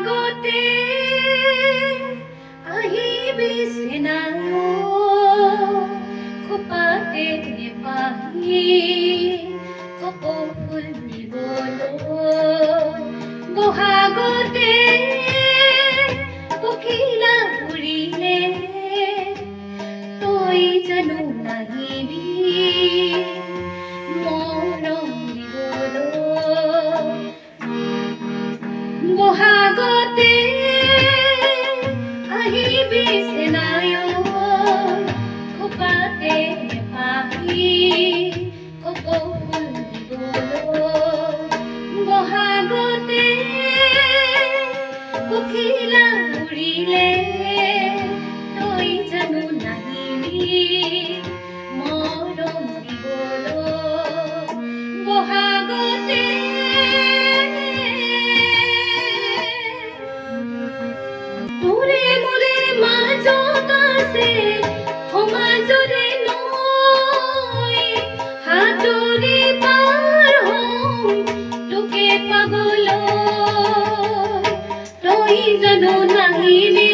বহাগতে আহিবি চেনায়ো খোপাতে পাহি কপৌফুল দিবলৈ বহাগতে পখিলা উৰিলে তই জানো নাহিবি মৰম দিবলৈ বহাগতে আহিবি চেনায়ো খোপাতে পাহি কপৌফুল দিবলৈ বহাগতে পখিলা উৰিলে তই জানো নাহিবি মৰম দিবলৈ বহাগতে তোৰে মোৰে মাজত আছে সমাজৰে নৈ হাতৰে পাৰ হম তোকে পাবলৈ তই জানো নাহিবি